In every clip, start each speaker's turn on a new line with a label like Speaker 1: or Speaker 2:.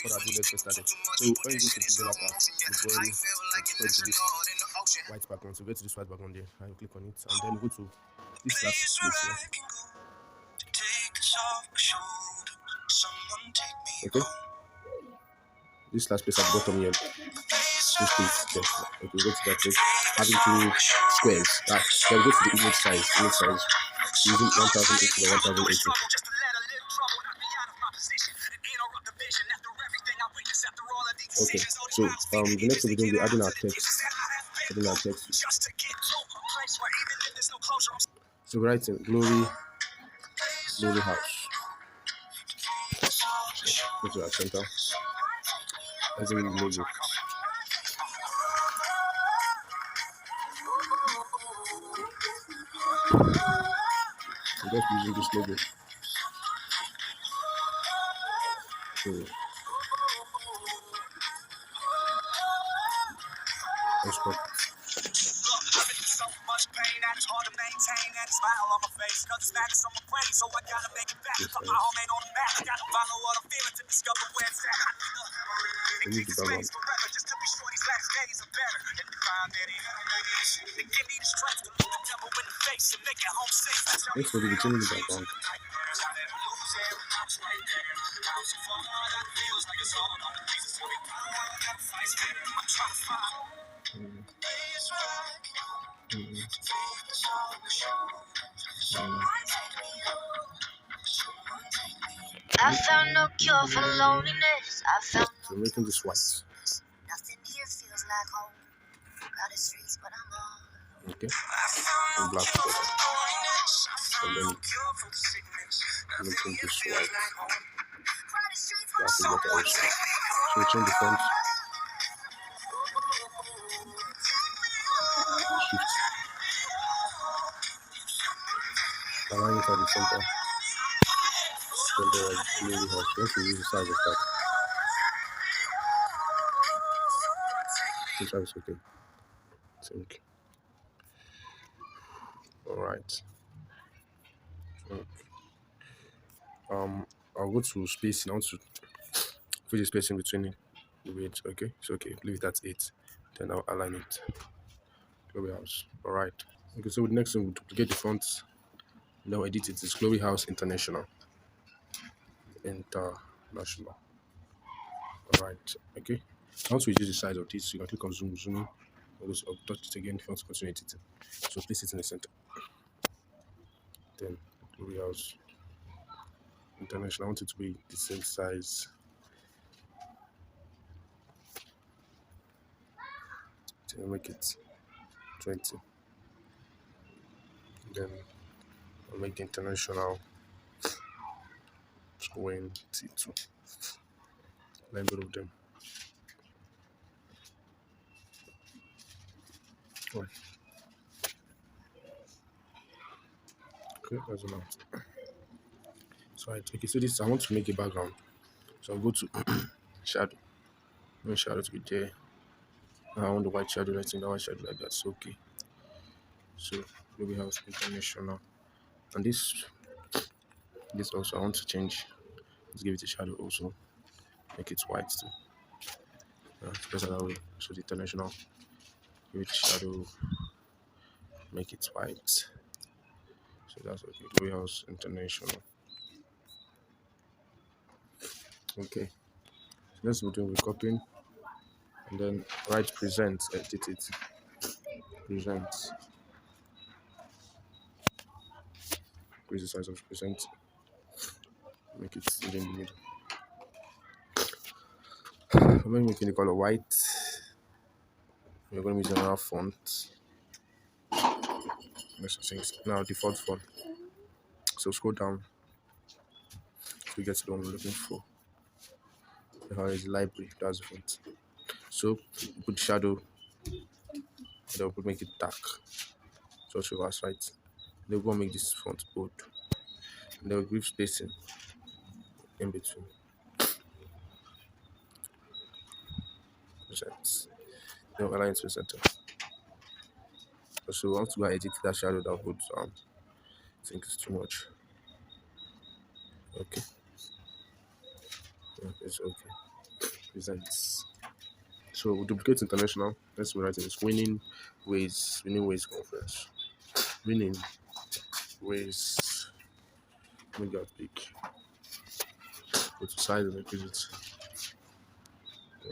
Speaker 1: without further ado, let's get started. So when you go to the developer, you go to this white background. So go to this white background there, and you click on it, and then go to this last place here. Okay, this last place at the bottom here, this place there. Okay, go to that place, having two squares. Then go to the image size using 1080 by 1080. Okay, so the next thing we're doing, we're adding our text. So we're writing glory house. Go to our center. As in logo. So just using this logo. So let's go. Next we'll be changing the background.
Speaker 2: I found no cure for loneliness.
Speaker 1: So making this white.
Speaker 2: Nothing here feels like home. Crowded streets, but I'm on.
Speaker 1: Okay. And black together. And then making this white. Black together also. So we change the font. Shift. Align it at the center. Then there is glory house. Once we use the size of that. This is okay. I think. Alright. Okay. I'll go to spacing. I want to put the spacing between the weights. Okay, so okay, leave it at 8. Then I'll align it. Glory house. Alright. Okay, so the next thing to get the fonts, now edit it is Glory House International. Alright, okay. Once we use the size of this, you can click on zoom in. I'll touch it again if you want to continue editing. So place it in the center. Then Glory House International. I want it to be the same size. Then make it 20. Then I'll make the international 22. Line both of them. Right. Okay, that's enough. So okay, so this I want to make a background. So I'll go to shadow. I want shadow to be there. I want the white shadow right in the white shadow like that. So okay. So Glory House International. And this also I want to change. Let's give it a shadow also. Make it white too. It's better that way. So the international, give it shadow, make it white. So that's okay. Glory House International. Okay. So next we're doing copying. And then write present, edit it. Present. Increase the size of present. Make it in the middle. I'm making the color white. We're going to use another font. Now default font. So scroll down so we get to the one we're looking for. Here is the library. That's the font. So put shadow. Then we'll make it dark. Just reverse right. Then we'll make this font bold. And then we'll give spacing in between. Present. Then we'll align it to the center. So once we edit that shadow that would I think it's too much. Okay. Yeah, it's okay. presents. So we duplicate international. Let's write this winning ways conference. Winning ways. Make that big. Go to size and increase it.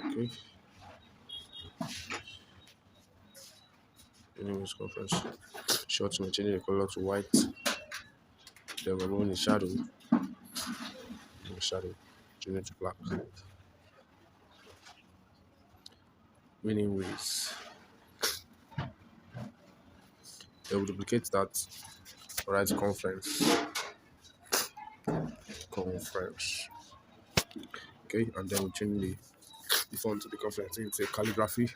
Speaker 1: Okay. Winning ways conference. Short to change the color to white. Then we're going in shadow. Change it to black. Winning ways. Then we duplicate that. Write conference. Okay, and then we change the font to the conference. It's a calligraphy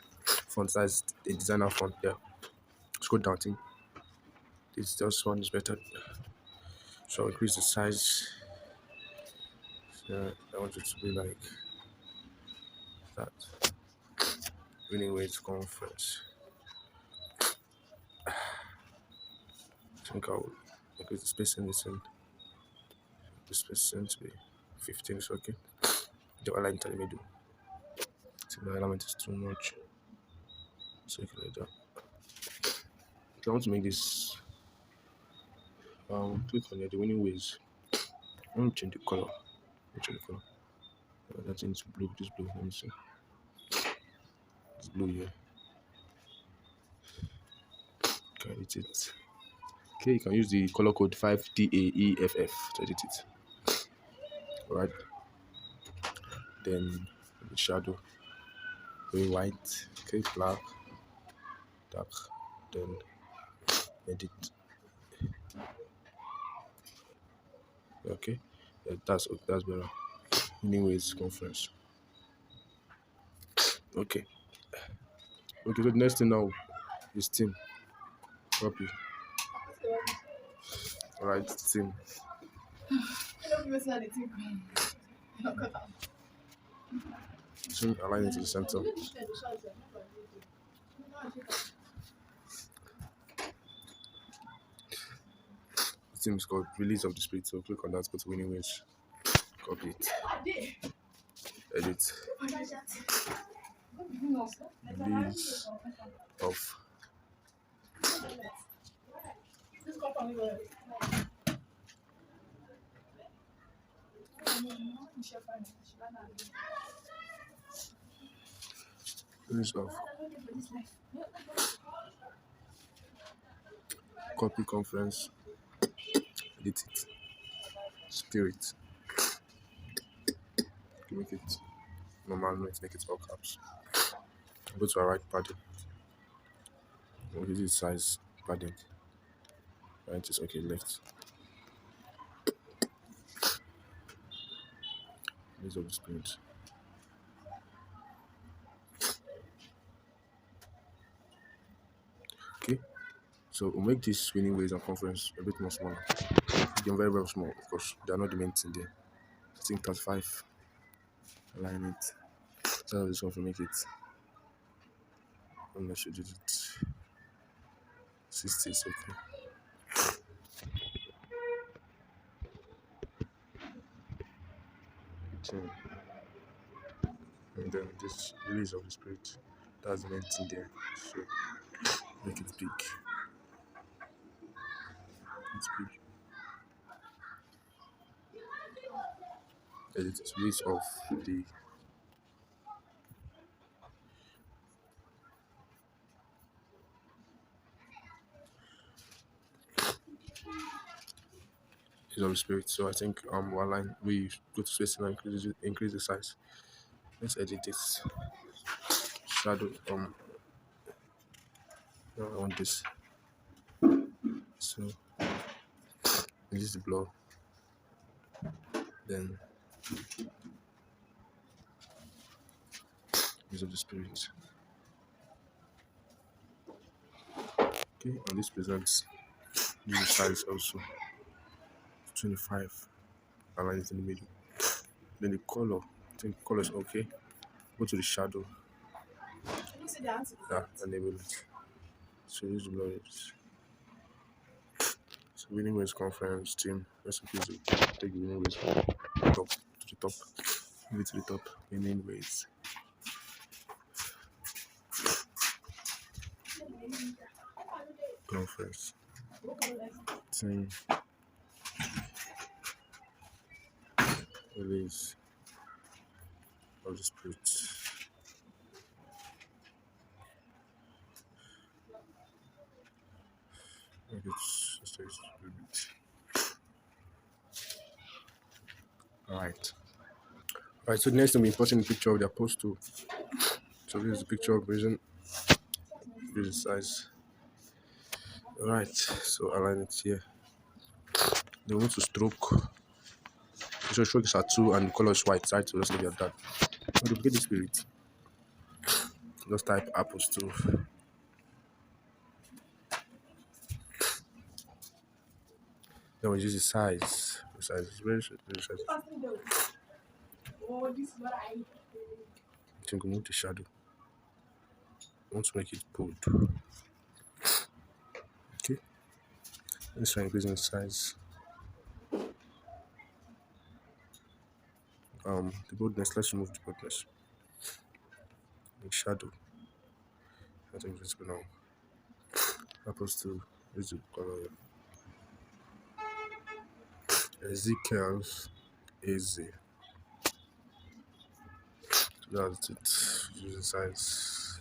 Speaker 1: font size, a designer font there. Scroll down. I think this one is better. So increase the size. I want it to be like that. Winning ways conference. I think I'll increase the spacing this in. The spacing to be 15 is okay. The align telling me do. So the alignment is too much. So like that. If I want to make this click on the winning ways. I want to change the color. That into blue, this blue. Let me see. It's blue here. Okay, edit it. Okay, you can use the color code 5DAEFF to edit it. Alright. Then the shadow. Very white. Okay, black. Dark. Then edit. Okay. Yeah, that's better. Anyways, conference. Okay. Okay, so the next thing now is team. Copy. Alright, team. So align it to the center. The team is called Release of the Spirit. So click on that, go to winning ways. Copy it. Edit. Release of release of copy conference. Edit it. Spirit. Make it normal note, make it all caps. Go to our right padding. We'll use it size padding. Right is okay, left. Release of the Spirit. Okay. So we'll make this winning ways and conference a bit more smaller. They're very, very small because they are not the main thing there. I think 35. Align it. So this one to make it. Unless you did it 60 is okay. And then this release of the Spirit. That's the main thing there. So make it big. It's big. Edit release of the is of the Spirit. So I think one line we go to space and increase the size. Let's edit this shadow. No, I want this. So use the blur. Then use of the Spirit. Okay, and this presents use the size also 25. Align it in the middle. Then the color. I think color is okay. Go to the shadow. Yeah, enable it. So use the blur. So winning ways conference team. Let's increase it. Take the winning ways top to the top. Move it to the top. Remain ways. Conference. Team. Release. I'll just put. Make it just a little bit. Alright. Alright, so the next time we're importing the picture of their post too. So this is the picture of version. This is size. Alright, so align it here. Then we want to stroke. So stroke is at 2 and the color is white, right? So just leave it at that. So duplicate the spirit. Just type apples too. Then we use the size. The size is very short, very size. I think we move the shadow. I want to make it bold. Okay. Let's try increasing the size. The boldness, let's remove the boldness. The shadow. I think it's visible now. Apples to use the color. Ezekiel's easy. So that's it. Use the size.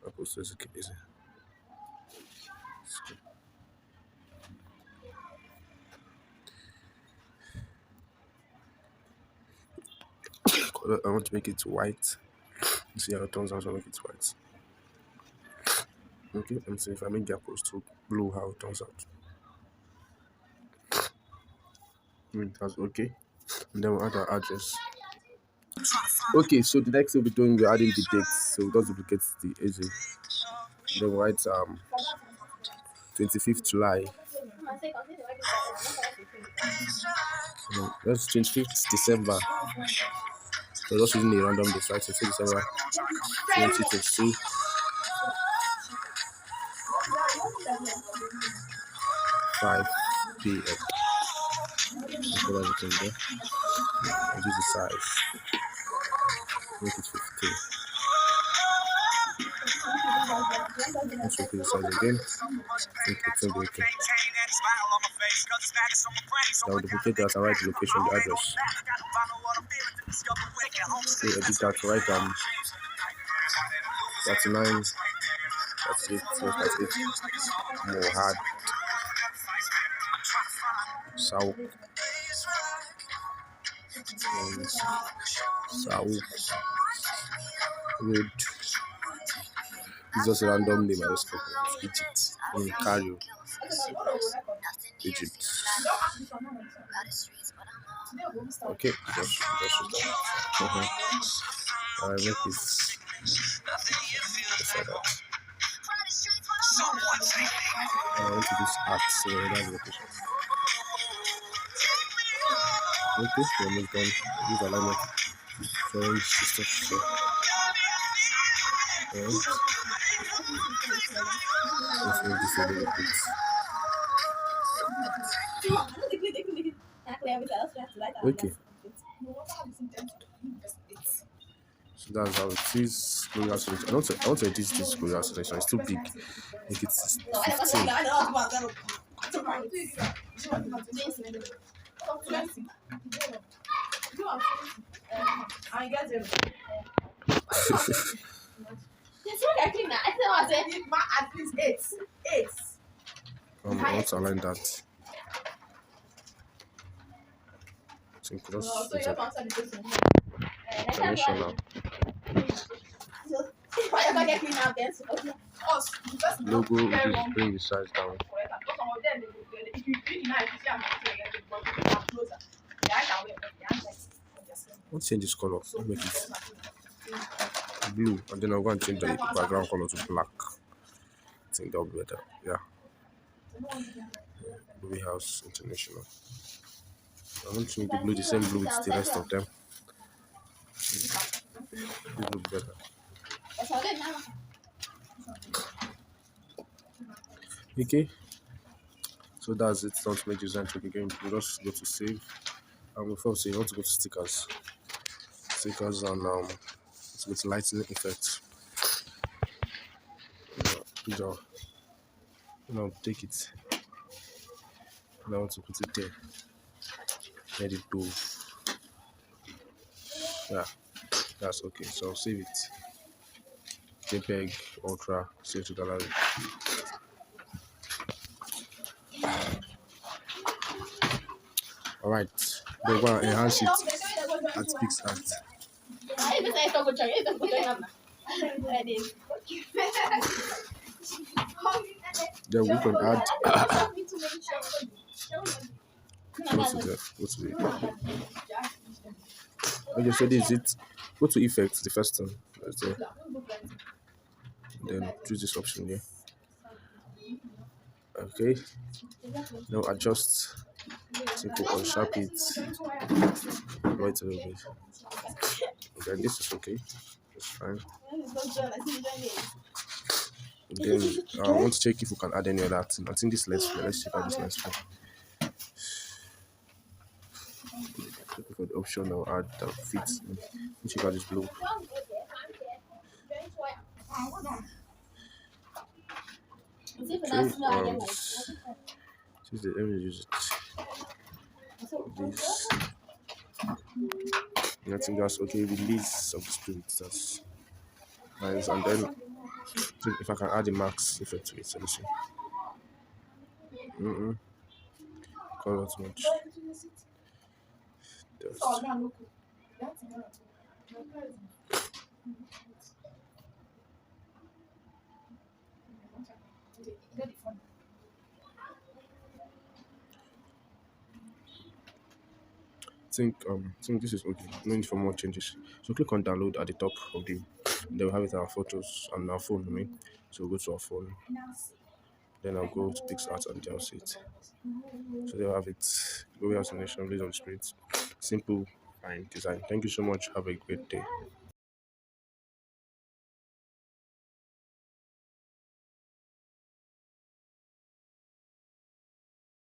Speaker 1: Apples to Ezekiel easy. Color, I want to make it white. See how it turns out, so I make it white. Okay, and see if I make the apples to blue, how it turns out. That's okay. And then we'll add our address. Okay, so the next thing we're doing, we're adding the dates. So we just duplicate the aging. Then we write 25th July. That's 25th December. So just using a random date, right? So December 2022. 5 p.m. Put everything there. And use the size. Make it 15. Let's repeat the size again. Make it 20. Okay. Now duplicate that and write the location, the address. So edit that, write 39, 38, 38, Mohad, South, Road. It's just a random name I just copy. Egypt. In Cairo. Egypt. Okay, just I make it just like that. I want to do art, so that's the location. Okay, we're almost done. Use alignment. Orange stuff. So, alright. Let's make this a little bit. Okay. So that's how it is. Glorious selection. I want to edit this glorious selection. It's too big. Make it 15. I want to align that. So just international. Logo, just bring the size down. Let's change this color. Make it blue, and then I'm going to change the background color to black. I think that'll be better. Yeah. Movie House International. I want to make the blue the same blue with the rest of them. This will be better. Okay. So that's it. Don't make design trick again. You just go to save. And before say you want to go to stickers. Stickers and let's go to lightning effect. You know, take it. And I want to put it there. Let it go. Yeah, that's okay. So save it. JPEG, Ultra, save to gallery. Alright. Then go and enhance it at PixArt. Then we can add what's it? Okay, so this is it. Go to effects, the first thing. That's there. Then choose this option here. Okay. Now adjust. Simple or sharp it. Wait a little bit. Then this is okay. It's fine. Then I want to check if we can add any other thing. I think this lens flare. Let's check out this lens flare. Look for the option that will add that fits. Let's check out this blue. Okay, let me use it. This. I think that's okay. Release of the spirit. That's nice. And then if I can add the max effect to it, so let's see. Call out much. Just. Think this is okay. No need for more changes. So click on download at the top of the. Then we have it our photos and our phone. So we'll go to our phone. Then I'll go to PixArt and they'll see it. So they'll have it. Go out to nation, based on the spirit. Simple, fine design. Thank you so much. Have a great day.